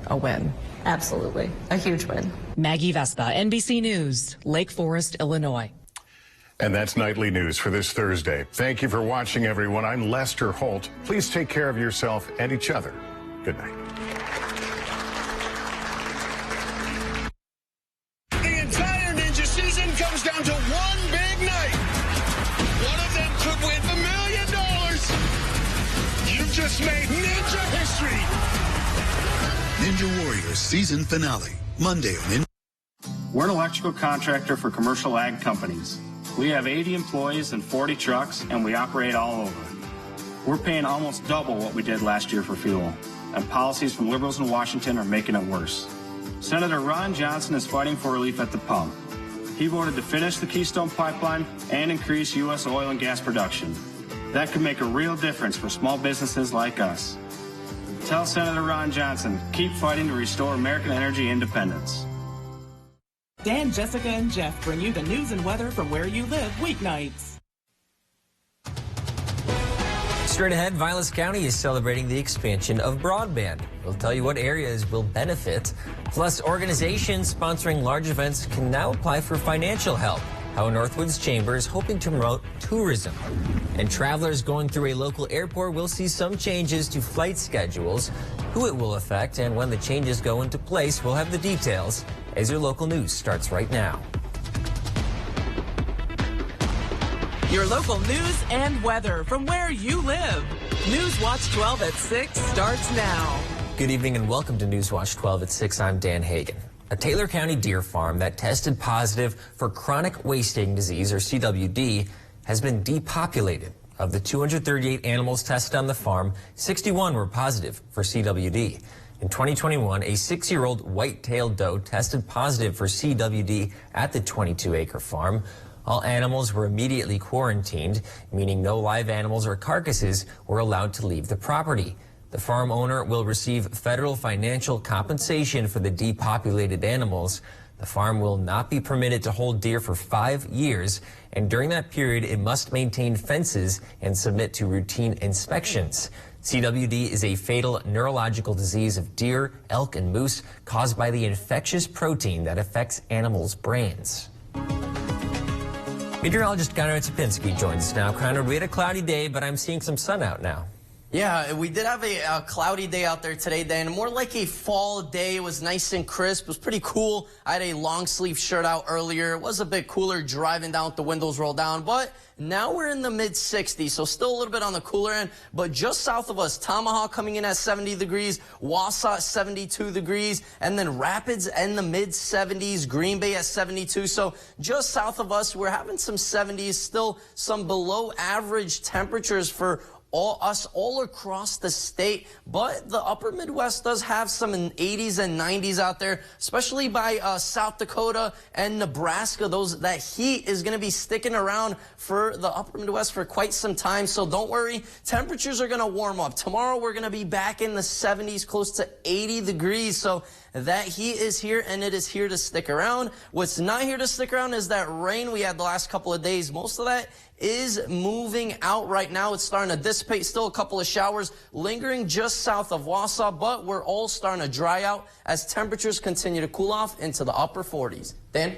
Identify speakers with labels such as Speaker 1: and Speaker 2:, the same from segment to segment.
Speaker 1: a win.
Speaker 2: Absolutely.
Speaker 1: A huge win.
Speaker 3: Maggie Vespa, NBC News, Lake Forest, Illinois.
Speaker 4: And that's Nightly News for this Thursday. Thank you for watching, everyone. I'm Lester Holt. Please take care of yourself and each other. Good night.
Speaker 5: The entire Ninja season comes down to one big night. One of them could win $1 million. You've just made Ninja history.
Speaker 6: Ninja Warriors season finale, Monday on
Speaker 7: We're an electrical contractor for commercial ag companies. We have 80 employees and 40 trucks, and we operate all over. We're paying almost double what we did last year for fuel, and policies from liberals in Washington are making it worse. Senator Ron Johnson is fighting for relief at the pump. He voted to finish the Keystone Pipeline and increase U.S. oil and gas production. That could make a real difference for small businesses like us. Tell Senator Ron Johnson, keep fighting to restore American energy independence.
Speaker 8: Dan, Jessica, and Jeff bring you the news and weather from where you live weeknights.
Speaker 9: Straight ahead, Vilas County is celebrating the expansion of broadband. We'll tell you what areas will benefit. Plus, organizations sponsoring large events can now apply for financial help. How Northwoods Chamber is hoping to promote tourism. And travelers going through a local airport will see some changes to flight schedules. Who it will affect and when the changes go into place, we'll have the details as your local news starts right now.
Speaker 8: Your local news and weather from where you live. News Watch 12 at 6 starts now.
Speaker 9: Good evening and welcome to News Watch 12 at 6. I'm Dan Hagan. A Taylor County deer farm that tested positive for chronic wasting disease, or CWD, has been depopulated. Of the 238 animals tested on the farm, 61 were positive for CWD. In 2021, a 6-year-old white-tailed doe tested positive for CWD at the 22-acre farm. All animals were immediately quarantined, meaning no live animals or carcasses were allowed to leave the property. The farm owner will receive federal financial compensation for the depopulated animals. The farm will not be permitted to hold deer for 5 years, and during that period, it must maintain fences and submit to routine inspections. CWD is a fatal neurological disease of deer, elk, and moose caused by the infectious protein that affects animals' brains. Meteorologist Conrad Sapinski joins us now. Conrad, we had a cloudy day, but I'm seeing some sun out now.
Speaker 10: Yeah, we did have a cloudy day out there today, Dan. More like a fall day. It was nice and crisp. It was pretty cool. I had a long sleeve shirt out earlier. It was a bit cooler driving down with the windows rolled down, but now we're in the mid-60s, so still a little bit on the cooler end. But just south of us, Tomahawk coming in at 70 degrees, Wausau at 72 degrees, and then Rapids in the mid-70s, Green Bay at 72. So just south of us, we're having some 70s, still some below average temperatures for all across the state, but the upper Midwest does have some 80s and 90s out there, especially by South Dakota and Nebraska. That heat is going to be sticking around for the upper Midwest for quite some time, so don't worry. Temperatures are going to warm up. Tomorrow we're going to be back in the 70s, close to 80 degrees, so that heat is here, and it is here to stick around. What's not here to stick around is that rain we had the last couple of days. Most of that is moving out right now. It's starting to dissipate. Still a couple of showers lingering just south of Wausau, but we're all starting to dry out as temperatures continue to cool off into the upper 40s. Dan?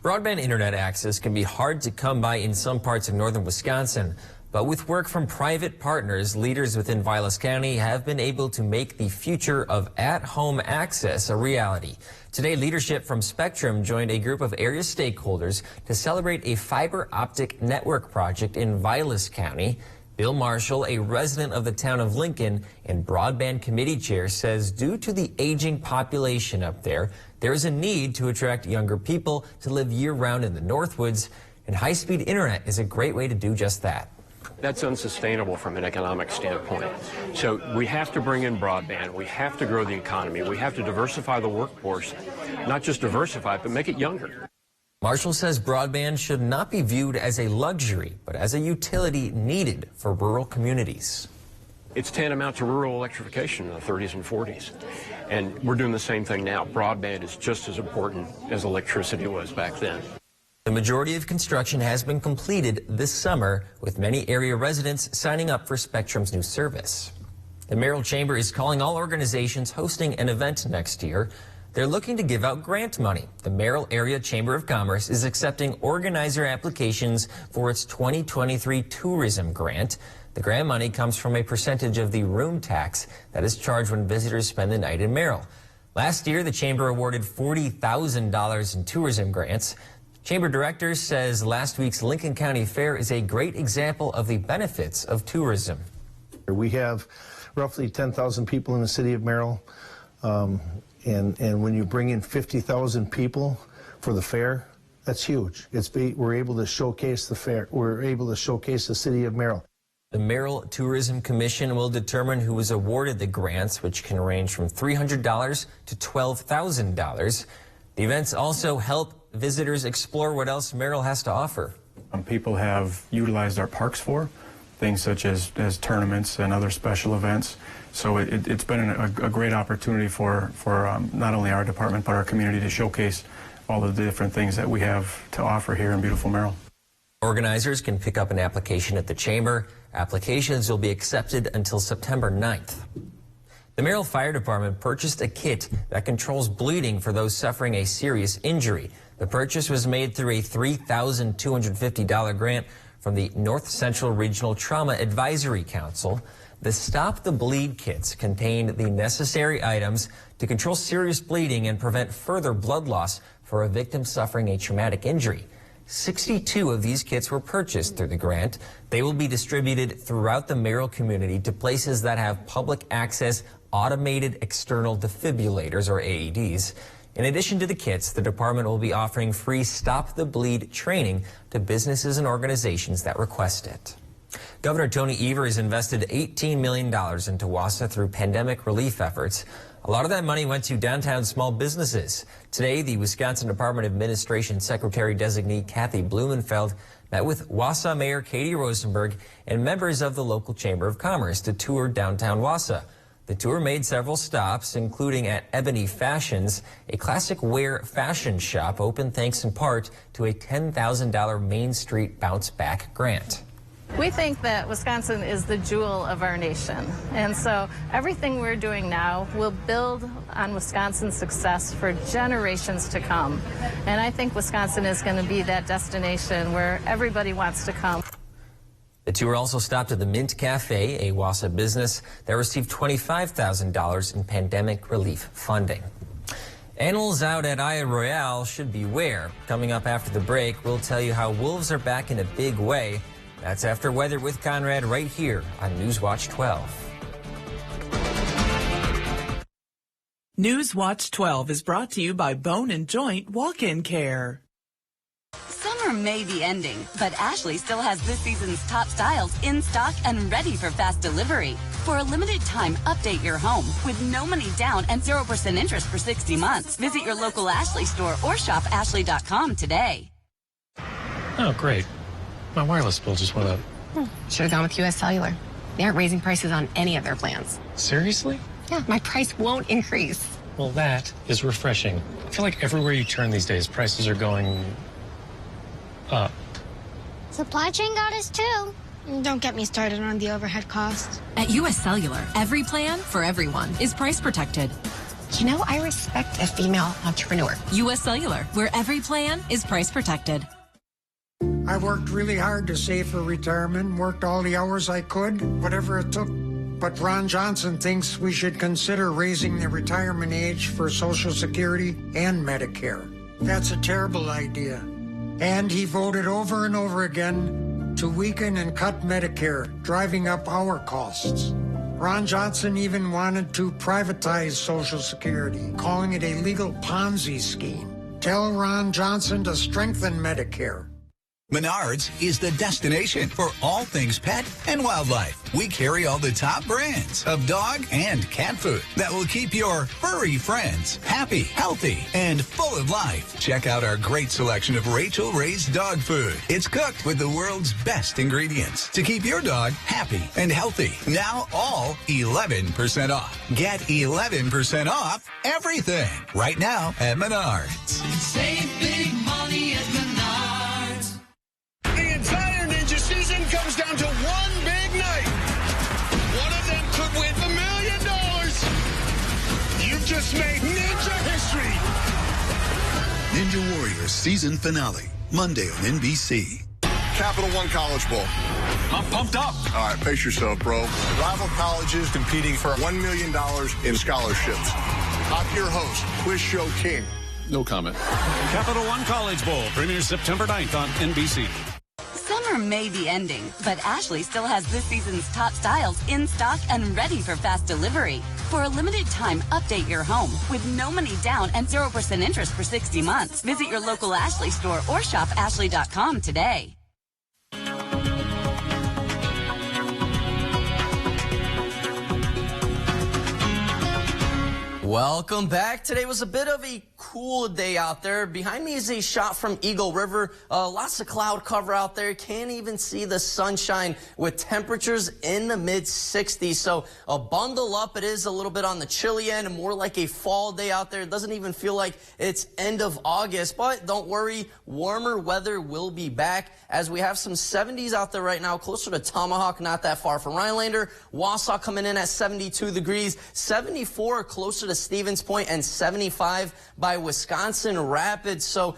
Speaker 9: Broadband internet access can be hard to come by in some parts of northern Wisconsin. But with work from private partners, leaders within Vilas County have been able to make the future of at-home access a reality. Today, leadership from Spectrum joined a group of area stakeholders to celebrate a fiber optic network project in Vilas County. Bill Marshall, a resident of the town of Lincoln and broadband committee chair, says due to the aging population up there, there is a need to attract younger people to live year-round in the Northwoods, and high-speed internet is a great way to do just that.
Speaker 11: That's unsustainable from an economic standpoint. So we have to bring in broadband. We have to grow the economy. We have to diversify the workforce, not just diversify it, but make it younger.
Speaker 9: Marshall says broadband should not be viewed as a luxury, but as a utility needed for rural communities.
Speaker 11: It's tantamount to rural electrification in the 30s and 40s. And we're doing the same thing now. Broadband is just as important as electricity was back then.
Speaker 9: The majority of construction has been completed this summer, with many area residents signing up for Spectrum's new service. The Merrill Chamber is calling all organizations hosting an event next year. They're looking to give out grant money. The Merrill Area Chamber of Commerce is accepting organizer applications for its 2023 tourism grant. The grant money comes from a percentage of the room tax that is charged when visitors spend the night in Merrill. Last year, the Chamber awarded $40,000 in tourism grants. Chamber Director says last week's Lincoln County Fair is a great example of the benefits of tourism.
Speaker 1: We have roughly 10,000 people in the city of Merrill. And when you bring in 50,000 people for the fair, that's huge. We're able to showcase the fair. We're able to showcase the city of Merrill.
Speaker 9: The Merrill Tourism Commission will determine who is awarded the grants, which can range from $300 to $12,000. The events also help visitors explore what else Merrill has to offer.
Speaker 2: People have utilized our parks for things such as tournaments and other special events. So it's been a great opportunity for not only our department but our community to showcase all of the different things that we have to offer here in beautiful Merrill.
Speaker 9: Organizers can pick up an application at the Chamber. Applications will be accepted until September 9th. The Merrill Fire Department purchased a kit that controls bleeding for those suffering a serious injury. The purchase was made through a $3,250 grant from the North Central Regional Trauma Advisory Council. The Stop the Bleed kits contained the necessary items to control serious bleeding and prevent further blood loss for a victim suffering a traumatic injury. 62 of these kits were purchased through the grant. They will be distributed throughout the Merrill community to places that have public access automated external defibrillators, or AEDs. In addition to the kits, the department will be offering free Stop the Bleed training to businesses and organizations that request it. Governor Tony Evers has invested $18 million into Wausau through pandemic relief efforts. A lot of that money went to downtown small businesses. Today, the Wisconsin Department of Administration Secretary-designee Kathy Blumenfeld met with Wausau Mayor Katie Rosenberg and members of the local Chamber of Commerce to tour downtown Wausau. The tour made several stops, including at Ebony Fashions, a classic wear fashion shop opened thanks in part to a $10,000 Main Street Bounce Back grant.
Speaker 12: We think that Wisconsin is the jewel of our nation, and so everything we're doing now will build on Wisconsin's success for generations to come. And I think Wisconsin is going to be that destination where everybody wants to come.
Speaker 9: The tour also stopped at the Mint Cafe, a Wausau business that received $25,000 in pandemic relief funding. Animals out at Isle Royale should beware. Coming up after the break, we'll tell you how wolves are back in a big way. That's after Weather with Conrad right here on Newswatch 12.
Speaker 8: Newswatch 12 is brought to you by Bone and Joint Walk-In Care.
Speaker 13: Summer may be ending, but Ashley still has this season's top styles in stock and ready for fast delivery. For a limited time, update your home with no money down and 0% interest for 60 months. Visit your local Ashley store or shop ashley.com today.
Speaker 14: Oh, great. My wireless bill just went up.
Speaker 15: Should have gone with US Cellular. They aren't raising prices on any of their plans.
Speaker 14: Seriously?
Speaker 15: Yeah, my price won't increase.
Speaker 14: Well, that is refreshing. I feel like everywhere you turn these days, prices are going up.
Speaker 16: Supply chain got us too. Don't get me started on the overhead costs.
Speaker 17: At US Cellular, every plan for everyone is price protected.
Speaker 15: You know, I respect a female entrepreneur.
Speaker 17: US Cellular, where every plan is price protected.
Speaker 18: I worked really hard to save for retirement, worked all the hours I could, whatever it took. But Ron Johnson thinks we should consider raising the retirement age for Social Security and Medicare. That's a terrible idea. And he voted over and over again to weaken and cut Medicare, driving up our costs. Ron Johnson even wanted to privatize Social Security, calling it a legal Ponzi scheme. Tell Ron Johnson to strengthen Medicare.
Speaker 6: Menards is the destination for all things pet and wildlife. We carry all the top brands of dog and cat food that will keep your furry friends happy, healthy, and full of life. Check out our great selection of Rachel Ray's dog food. It's cooked with the world's best ingredients to keep your dog happy and healthy. Now all 11% off. Get 11% off everything right now at Menards.
Speaker 5: Save big money at Menards. The entire Ninja season comes down to one big night. One of them could win the million. just made ninja history.
Speaker 19: Ninja Warriors season finale, Monday on NBC.
Speaker 20: Capital One College Bowl.
Speaker 19: I'm pumped up.
Speaker 20: All right, pace yourself, bro. Rival colleges competing for $1 million in scholarships. I'm your host, Quiz Show King.
Speaker 19: No comment.
Speaker 21: Capital One College Bowl premieres September 9th on NBC.
Speaker 13: Summer may be ending, but Ashley still has this season's top styles in stock and ready for fast delivery. For a limited time, update your home with no money down and 0% interest for 60 months. Visit your local Ashley store or shop ashley.com today.
Speaker 10: Welcome back. Today was a bit of a cool day out there. Behind me is a shot from Eagle River. Lots of cloud cover out there. Can't even see the sunshine with temperatures in the mid-60s. So bundle up. It is a little bit on the chilly end, more like a fall day out there. It doesn't even feel like it's end of August, but don't worry. Warmer weather will be back as we have some 70s out there right now, closer to Tomahawk, not that far from Rhinelander. Wausau coming in at 72 degrees, 74 closer to Stevens Point, and 75 by Wisconsin Rapids. So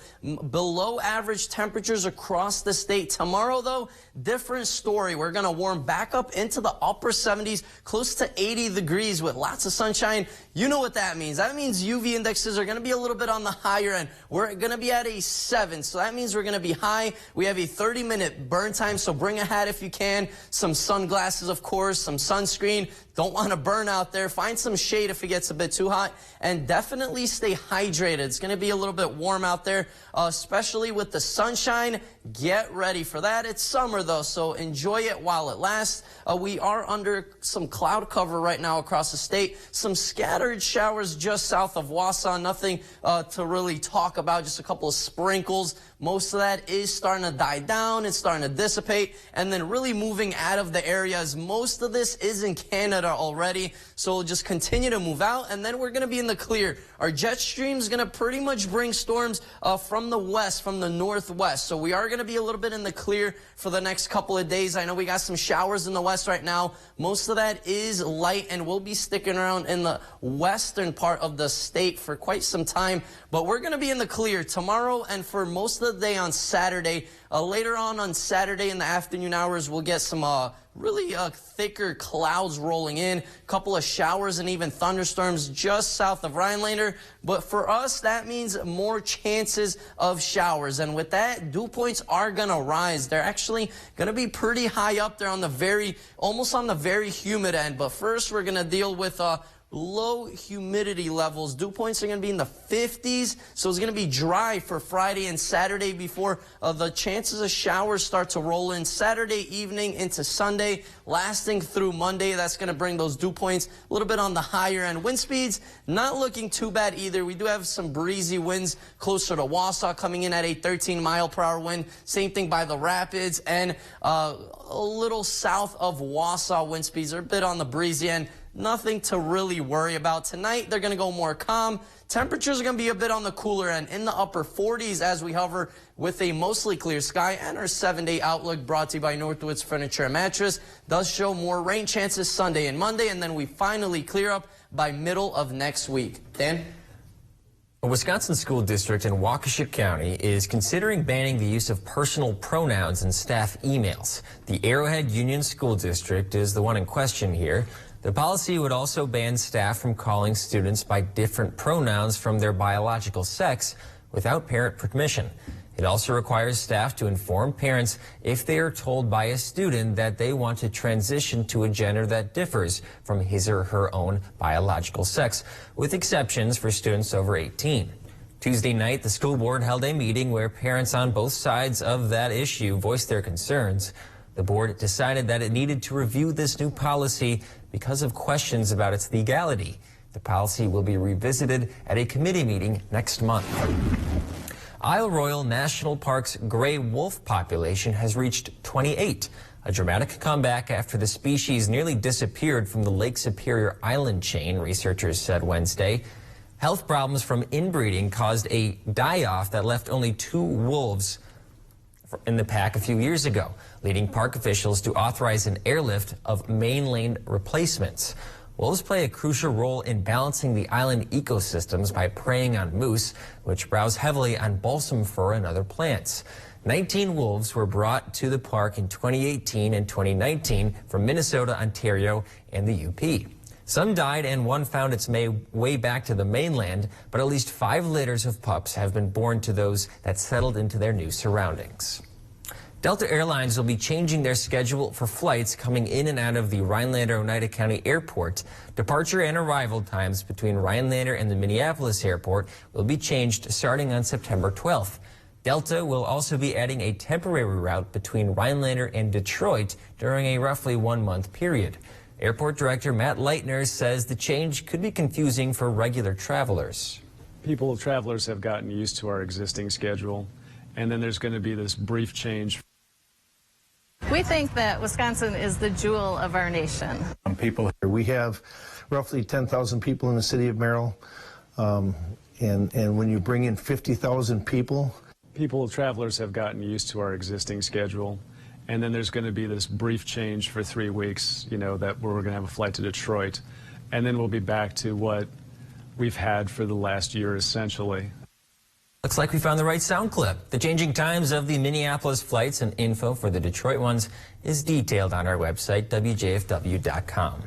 Speaker 10: below average temperatures across the state. Tomorrow, though, different story. We're going to warm back up into the upper 70s, close to 80 degrees with lots of sunshine. You know what that means. That means UV indexes are going to be a little bit on the higher end. We're going to be at a 7, so that means we're going to be high. We have a 30-minute burn time, so bring a hat if you can, some sunglasses, of course, some sunscreen. Don't want to burn out there. Find some shade if it gets a bit too hot, and definitely stay hydrated. It's going to be a little bit warm out there, especially with the sunshine. Get ready for that. It's summer, though, so enjoy it while it lasts. We are under some cloud cover right now across the state. Some scattered showers just south of Wausau. Nothing to really talk about, just a couple of sprinkles. Most of that is starting to die down. It's starting to dissipate, and then really moving out of the areas. Most of this is in Canada already, so we'll just continue to move out, and then we're going to be in the clear. Our jet stream is going to pretty much bring storms from the west, from the northwest, so we are going to be a little bit in the clear for the next couple of days. I know we got some showers in the west right now. Most of that is light, and we'll be sticking around in the western part of the state for quite some time, but we're going to be in the clear tomorrow and for most of the day on Saturday. Later on Saturday in the afternoon hours, we'll get some really thicker clouds rolling in, a couple of showers and even thunderstorms just south of Rhinelander. But for us, that means more chances of showers. And with that, dew points are going to rise. They're actually going to be pretty high up there on the almost on the very humid end. But first, we're going to deal with low humidity levels. Dew points are going to be in the 50s, so it's going to be dry for Friday and Saturday before the chances of showers start to roll in Saturday evening into Sunday, lasting through Monday. That's going to bring those dew points a little bit on the higher end. Wind speeds not looking too bad either. We do have some breezy winds closer to Wausau coming in at a 13-mile-per-hour wind. Same thing by the Rapids, and a little south of Wausau wind speeds are a bit on the breezy end. Nothing to really worry about. Tonight, they're going to go more calm. Temperatures are going to be a bit on the cooler end, in the upper 40s as we hover with a mostly clear sky. And our 7-day outlook, brought to you by Northwoods Furniture and Mattress, does show more rain chances Sunday and Monday, and then we finally clear up by middle of next week. Dan?
Speaker 9: A Wisconsin school district in Waukesha County is considering banning the use of personal pronouns in staff emails. The Arrowhead Union School District is the one in question here. The policy would also ban staff from calling students by different pronouns from their biological sex without parent permission. It also requires staff to inform parents if they are told by a student that they want to transition to a gender that differs from his or her own biological sex, with exceptions for students over 18. Tuesday night, the school board held a meeting where parents on both sides of that issue voiced their concerns. The board decided that it needed to review this new policy because of questions about its legality. The policy will be revisited at a committee meeting next month. Isle Royale National Park's gray wolf population has reached 28, a dramatic comeback after the species nearly disappeared from the Lake Superior Island chain, researchers said Wednesday. Health problems from inbreeding caused a die-off that left only 2 wolves in the pack a few years ago, leading park officials to authorize an airlift of mainland replacements. Wolves play a crucial role in balancing the island ecosystems by preying on moose, which browse heavily on balsam fir and other plants. 19 wolves were brought to the park in 2018 and 2019 from Minnesota, Ontario, and the UP. Some died and one found its way back to the mainland, but at least 5 litters of pups have been born to those that settled into their new surroundings. Delta Airlines will be changing their schedule for flights coming in and out of the Rhinelander-Oneida County Airport. Departure and arrival times between Rhinelander and the Minneapolis Airport will be changed starting on September 12th. Delta will also be adding a temporary route between Rhinelander and Detroit during a roughly 1-month period. Airport Director Matt Leitner says the change could be confusing for regular travelers.
Speaker 3: Travelers have gotten used to our existing schedule, and then there's going to be this brief change.
Speaker 12: We think that Wisconsin is the jewel of our nation.
Speaker 1: We have roughly 10,000 people in the city of Merrill, and when you bring in 50,000 people,
Speaker 3: travelers have gotten used to our existing schedule, and then there's going to be this brief change for 3 weeks, that we're going to have a flight to Detroit, and then we'll be back to what we've had for the last year, essentially.
Speaker 9: Looks like we found the right sound clip. The changing times of the Minneapolis flights and info for the Detroit ones is detailed on our website, WJFW.com.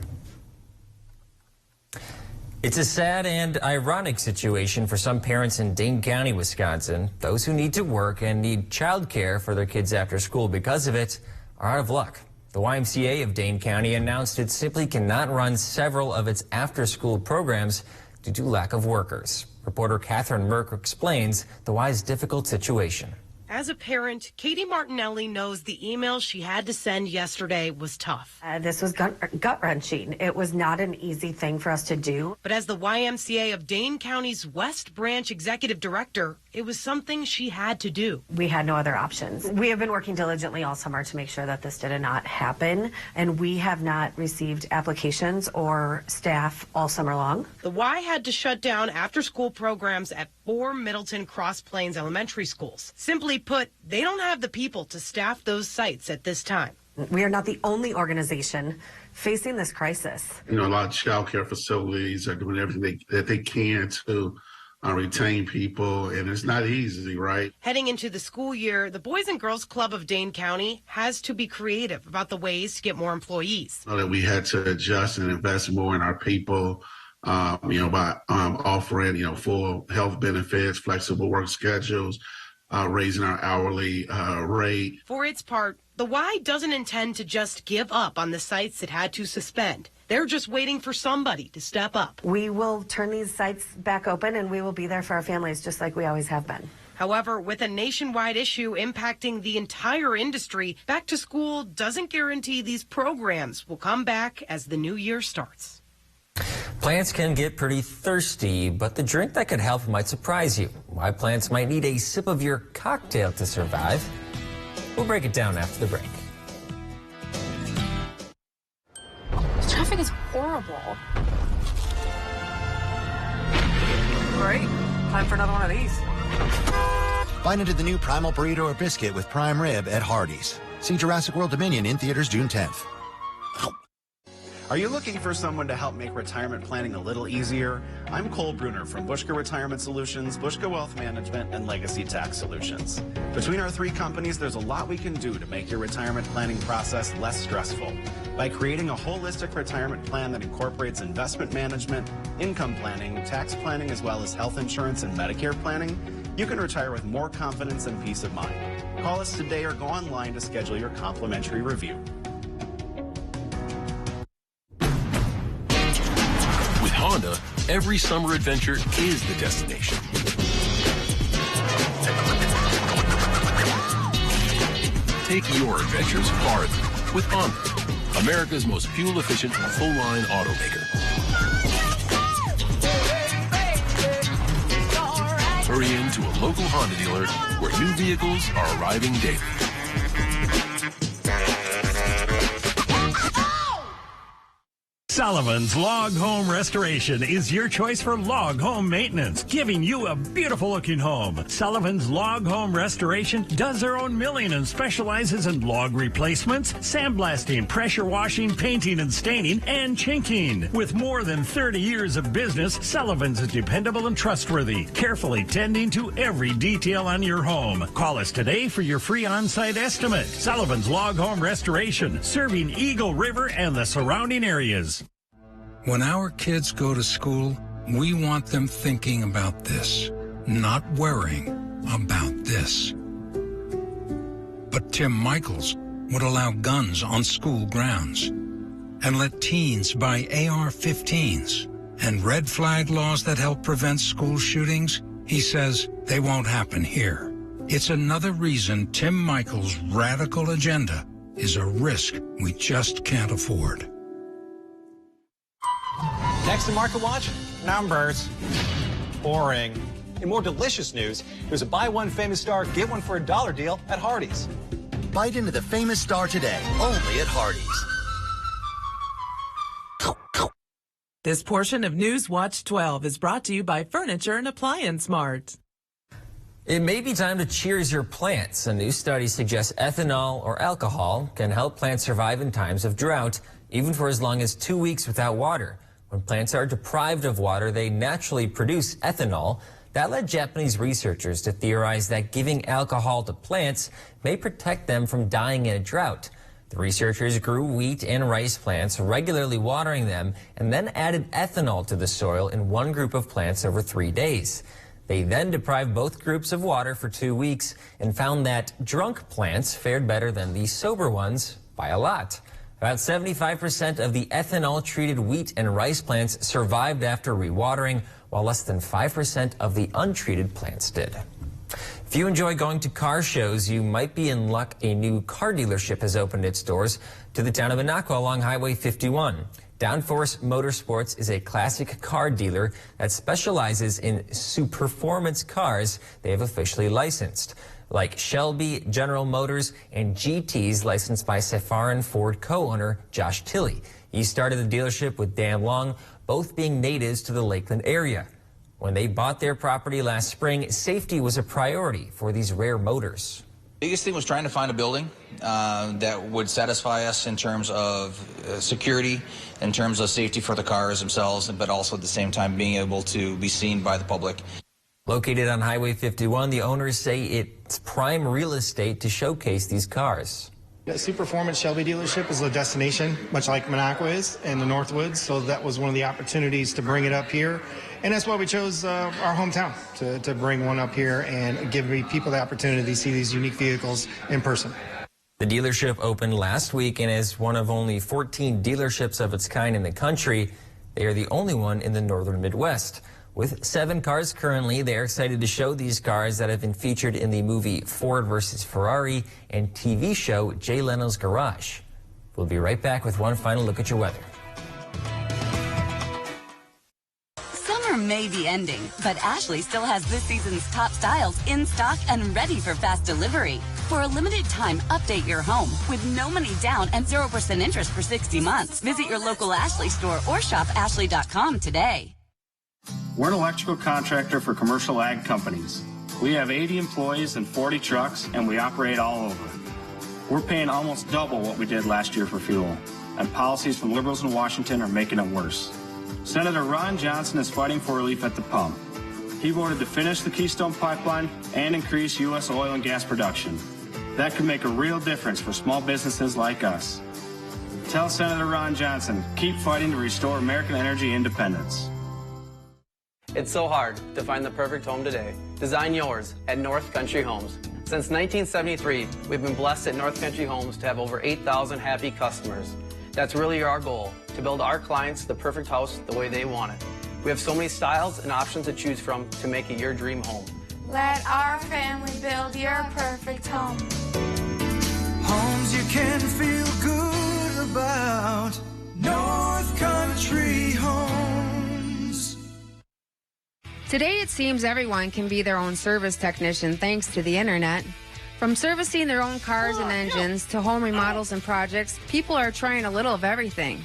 Speaker 9: It's a sad and ironic situation for some parents in Dane County, Wisconsin. Those who need to work and need childcare for their kids after school because of it are out of luck. The YMCA of Dane County announced it simply cannot run several of its after-school programs due to lack of workers. Reporter Catherine Merck explains the Y's difficult situation.
Speaker 22: As a parent, Katie Martinelli knows the email she had to send yesterday was tough.
Speaker 23: This was gut-wrenching. It was not an easy thing for us to do.
Speaker 22: But as the YMCA of Dane County's West Branch executive director, it was something she had to do.
Speaker 23: We had no other options. We have been working diligently all summer to make sure that this did not happen, and we have not received applications or staff all summer long.
Speaker 22: The Y had to shut down after-school programs at 4 Middleton Cross Plains elementary schools. Simply put, they don't have the people to staff those sites at this time.
Speaker 23: We are not the only organization facing this crisis.
Speaker 24: A lot of child care facilities are doing everything that they can to retain people, and it's not easy, right?
Speaker 22: Heading into the school year, the Boys and Girls Club of Dane County has to be creative about the ways to get more employees.
Speaker 24: That we had to adjust and invest more in our people, by offering, full health benefits, flexible work schedules, raising our hourly rate.
Speaker 22: For its part, the Y doesn't intend to just give up on the sites it had to suspend. They're just waiting for somebody to step up.
Speaker 23: We will turn these sites back open, and we will be there for our families just like we always have been.
Speaker 22: However, with a nationwide issue impacting the entire industry, back to school doesn't guarantee these programs will come back as the new year starts.
Speaker 9: Plants can get pretty thirsty, but the drink that could help might surprise you. Why plants might need a sip of your cocktail to survive. We'll break it down after the break.
Speaker 15: The traffic is horrible.
Speaker 25: Great. Time for another one of these.
Speaker 26: Bite into the new Primal Burrito or Biscuit with prime rib at Hardee's. See Jurassic World Dominion in theaters June 10th.
Speaker 27: Are you looking for someone to help make retirement planning a little easier? I'm Cole Bruner from Bushka Retirement Solutions, Bushka Wealth Management, and Legacy Tax Solutions. Between our 3 companies, there's a lot we can do to make your retirement planning process less stressful. By creating a holistic retirement plan that incorporates investment management, income planning, tax planning, as well as health insurance and Medicare planning, you can retire with more confidence and peace of mind. Call us today or go online to schedule your complimentary review.
Speaker 28: With Honda, every summer adventure is the destination. Take your adventures farther with Honda, America's most fuel-efficient, full-line automaker. Hurry into a local Honda dealer where new vehicles are arriving daily.
Speaker 2: Sullivan's Log Home Restoration is your choice for log home maintenance, giving you a beautiful looking home. Sullivan's Log Home Restoration does their own milling and specializes in log replacements, sandblasting, pressure washing, painting and staining, and chinking. With more than 30 years of business, Sullivan's is dependable and trustworthy, carefully tending to every detail on your home. Call us today for your free on-site estimate. Sullivan's Log Home Restoration, serving Eagle River and the surrounding areas.
Speaker 4: When our kids go to school, we want them thinking about this, not worrying about this. But Tim Michaels would allow guns on school grounds and let teens buy AR-15s and red flag laws that help prevent school shootings. He says they won't happen here. It's another reason Tim Michaels' radical agenda is a risk we just can't afford.
Speaker 7: Next to Market Watch, numbers. Boring. In more delicious news, there's a buy one famous star, get one for $1 deal at Hardee's.
Speaker 26: Bite into the famous star today, only at Hardee's.
Speaker 8: This portion of News Watch 12 is brought to you by Furniture and Appliance Mart.
Speaker 9: It may be time to cheers your plants. A new study suggests ethanol or alcohol can help plants survive in times of drought, even for as long as 2 weeks without water. When plants are deprived of water, they naturally produce ethanol. That led Japanese researchers to theorize that giving alcohol to plants may protect them from dying in a drought. The researchers grew wheat and rice plants, regularly watering them, and then added ethanol to the soil in one group of plants over 3 days. They then deprived both groups of water for 2 weeks and found that drunk plants fared better than the sober ones by a lot. About 75% of the ethanol-treated wheat and rice plants survived after rewatering, while less than 5% of the untreated plants did. If you enjoy going to car shows, you might be in luck. A new car dealership has opened its doors to the town of Minocqua along Highway 51. Downforce Motorsports is a classic car dealer that specializes in performance cars they have officially licensed, like Shelby, General Motors, and GTs licensed by Safaran Ford co-owner Josh Tilley. He started the dealership with Dan Long, both being natives to the Lakeland area. When they bought their property last spring, safety was a priority for these rare motors.
Speaker 11: Biggest thing was trying to find a building that would satisfy us in terms of security, in terms of safety for the cars themselves, but also at the same time being able to be seen by the public.
Speaker 9: Located on Highway 51, the owners say it's prime real estate to showcase these cars.
Speaker 14: The Performance Shelby dealership is a destination, much like Minocqua is in the Northwoods, so that was one of the opportunities to bring it up here. And that's why we chose our hometown to bring one up here and give people the opportunity to see these unique vehicles in person.
Speaker 9: The dealership opened last week and is one of only 14 dealerships of its kind in the country. They are the only one in the northern Midwest. With 7 cars currently, they are excited to show these cars that have been featured in the movie Ford vs. Ferrari and TV show Jay Leno's Garage. We'll be right back with one final look at your weather.
Speaker 13: Summer may be ending, but Ashley still has this season's top styles in stock and ready for fast delivery. For a limited time, update your home with no money down and 0% interest for 60 months. Visit your local Ashley store or shop ashley.com today.
Speaker 16: We're an electrical contractor for commercial ag companies. We have 80 employees and 40 trucks, and we operate all over. We're paying almost double what we did last year for fuel, and policies from liberals in Washington are making it worse. Senator Ron Johnson is fighting for relief at the pump. He voted to finish the Keystone Pipeline and increase U.S. oil and gas production. That could make a real difference for small businesses like us. Tell Senator Ron Johnson, keep fighting to restore American energy independence.
Speaker 17: It's so hard to find the perfect home today. Design yours at North Country Homes. Since 1973, we've been blessed at North Country Homes to have over 8,000 happy customers. That's really our goal, to build our clients the perfect house the way they want it. We have so many styles and options to choose from to make it your dream home.
Speaker 29: Let our family build your perfect home.
Speaker 30: Homes you can feel good about. North Country Homes.
Speaker 15: Today, it seems everyone can be their own service technician thanks to the internet. From servicing their own cars and engines to home remodels and projects, people are trying a little of everything.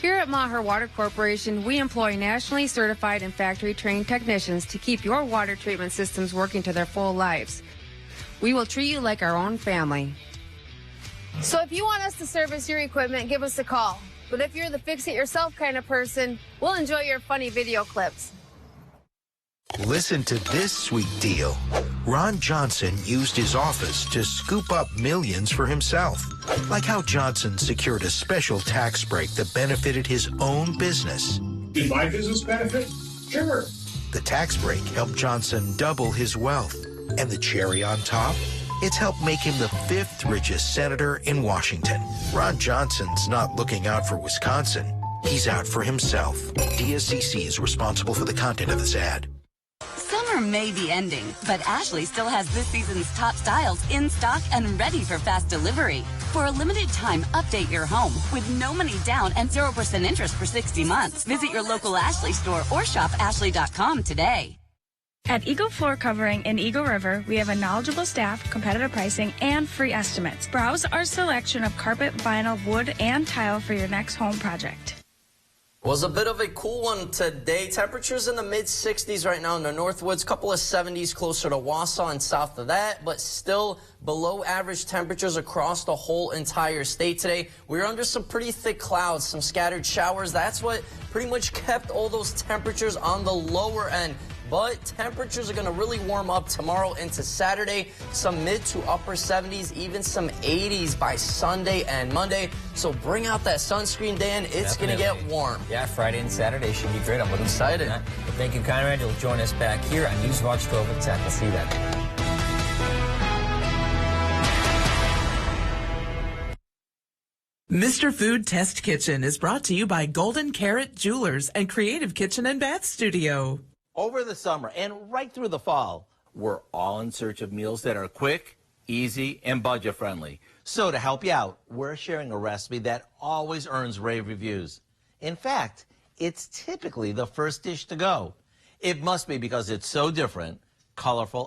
Speaker 15: Here at Maher Water Corporation, we employ nationally certified and factory-trained technicians to keep your water treatment systems working to their full lives. We will treat you like our own family.
Speaker 1: So if you want us to service your equipment, give us a call. But if you're the fix-it-yourself kind of person, we'll enjoy your funny video clips.
Speaker 3: Listen to this sweet deal. Ron Johnson used his office to scoop up millions for himself. Like how Johnson secured a special tax break that benefited his own business.
Speaker 5: Did my business benefit? Sure.
Speaker 3: The tax break helped Johnson double his wealth. And the cherry on top? It's helped make him the 5th richest senator in Washington. Ron Johnson's not looking out for Wisconsin. He's out for himself. DSCC is responsible for the content of this ad.
Speaker 13: Summer may be ending, but Ashley still has this season's top styles in stock and ready for fast delivery. For a limited time, update your home with no money down and 0% interest for 60 months. Visit your local Ashley store or shop ashley.com today.
Speaker 6: At Eagle Floor Covering in Eagle River, we have a knowledgeable staff, competitive pricing, and free estimates. Browse our selection of carpet, vinyl, wood, and tile for your next home project.
Speaker 10: Was a bit of a cool one today. Temperatures in the mid-60s right now in the Northwoods, couple of 70s closer to Wausau and south of that, but still below average temperatures across the whole entire state today. We're under some pretty thick clouds, some scattered showers. That's what pretty much kept all those temperatures on the lower end. But temperatures are going to really warm up tomorrow into Saturday. Some mid to upper 70s, even some 80s by Sunday and Monday. So bring out that sunscreen, Dan. It's going to get warm.
Speaker 9: Yeah, Friday and Saturday should be great. I'm looking excited. Well, thank you, Conrad. You'll join us back here on Newswatch 12 at 10. We'll see you then.
Speaker 8: Mr. Food Test Kitchen is brought to you by Golden Carrot Jewelers and Creative Kitchen and Bath Studio.
Speaker 12: Over the summer and right through the fall, we're all in search of meals that are quick, easy, and budget-friendly. So to help you out, we're sharing a recipe that always earns rave reviews. In fact, it's typically the first dish to go. It must be because it's so different, colorful,